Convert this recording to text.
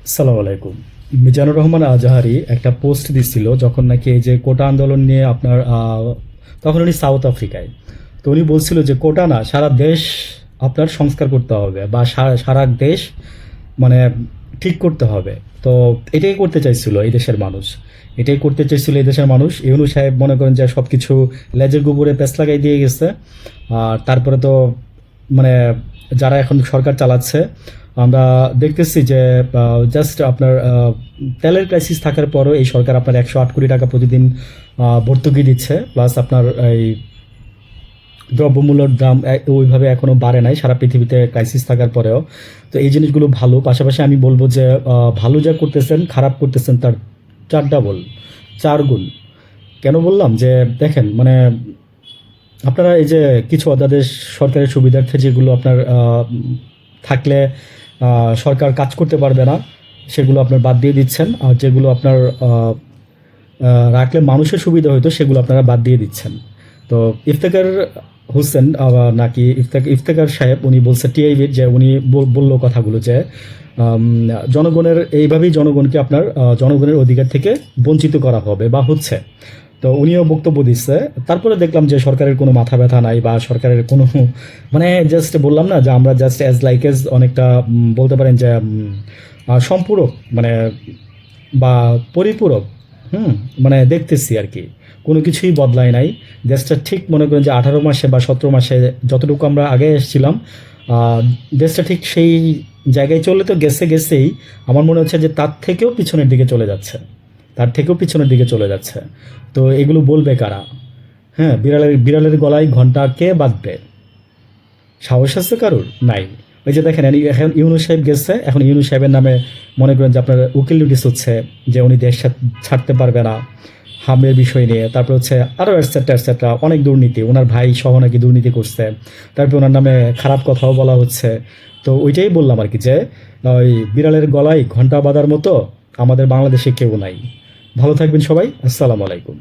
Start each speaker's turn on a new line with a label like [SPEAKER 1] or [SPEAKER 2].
[SPEAKER 1] আসসালামু আলাইকুম। মিজানুর রহমান আজহারি একটা পোস্ট দিছিল যখন নাকি এই যে কোটা আন্দোলন নিয়ে আপনার তখন উনি সাউথ আফ্রিকায়। তো উনি বলছিল যে কোটা না, সারা দেশ আপনার সংস্কার করতে হবে বা সারা দেশ মানে ঠিক করতে হবে। তো এটাই করতে চাইছিল এই দেশের মানুষ, এটাই করতে চাইছিল এই দেশের মানুষ। ইউনূস সাহেব মনে করেন যে সব কিছু লেজের গোবরে প্যাঁচ লাগাই দিয়ে গেছে। আর তারপরে তো মানে যারা এখন সরকার চালাচ্ছে, আমরা দেখতেছি যে জাস্ট আপনার তেলের ক্রাইসিস থাকার পরও এই সরকার আপনার 108 কোটি টাকা প্রতিদিন ভর্তুকি দিচ্ছে, প্লাস আপনার এই দ্রব্যমূল্যের দাম ওইভাবে এখনও বাড়ে নাই সারা পৃথিবীতে ক্রাইসিস থাকার পরেও। তো এই জিনিসগুলো ভালো। পাশাপাশি আমি বলবো যে ভালো যা করতেছেন, খারাপ করতেছেন তার 4 ডাবল, 4 গুণ। কেন বললাম যে দেখেন মানে আপনারা এই যে কিছু অধ্যাদেশ সরকারের সুবিধার্থে যেগুলো আপনার থাকলে সরকার কাজ করতে পারবে না, সেগুলো আপনার বাদ দিয়ে দিচ্ছেন। আর যেগুলো আপনার রাখলে মানুষের সুবিধা হতো সেগুলো আপনারা বাদ দিয়ে দিচ্ছেন। তো ইফতেখার হোসেন নাকি ইফতেখার সাহেব উনি বলছে টিআইবির, যে উনি বললো কথাগুলো যে আম, জনগণের এইভাবেই জনগণকে আপনার জনগণের অধিকার থেকে বঞ্চিত করা হবে বা হচ্ছে। তো উনিও বক্তব্য দিচ্ছে। তারপরে দেখলাম যে সরকারের কোনো মাথা ব্যথা নাই বা সরকারের কোনো মানে জাস্ট বললাম না যে আমরা জাস্ট অ্যাজ লাইক এজ অনেকটা বলতে পারেন যে সম্পূরক মানে বা পরিপূরক। হুম, মানে দেখতেছি আর কি, কোনো কিছুই বদলায় নাই। দেশটা ঠিক মনে করেন যে 18 মাসে বা 17 মাসে যতটুকু আমরা আগে এসেছিলাম, দেশটা ঠিক সেই জায়গায় চলে তো গেছেই। আমার মনে হচ্ছে যে তার থেকেও পিছনের দিকে চলে যাচ্ছে, তার থেকেও পিছনের দিকে চলে যাচ্ছে। তো এগুলো বলবে কারা? হ্যাঁ, বিড়ালের বিড়ালের গলায় ঘন্টা কে বাঁধবে? সাহস আছে কারোর? নাই। ওই যে দেখেন এখন ইউনূস সাহেব গেছে, এখন ইউনূস সাহেবের নামে মনে করেন যে আপনার উকিল নোটিশ হচ্ছে যে উনি দেশ ছাড়তে পারবে না হামের বিষয় নিয়ে। তারপর হচ্ছে আরও এটসেট্রা এটসেট্রা, অনেক দুর্নীতি, ওনার ভাই সহ নাকি দুর্নীতি করছে। তারপর ওনার নামে খারাপ কথাও বলা হচ্ছে। তো ওইটাই বললাম আর কি, যে ওই বিড়ালের গলায় ঘন্টা বাঁধার মতো আমাদের বাংলাদেশে কেউ নাই। ভালো থাকবেন সবাই। আসসালামু আলাইকুম।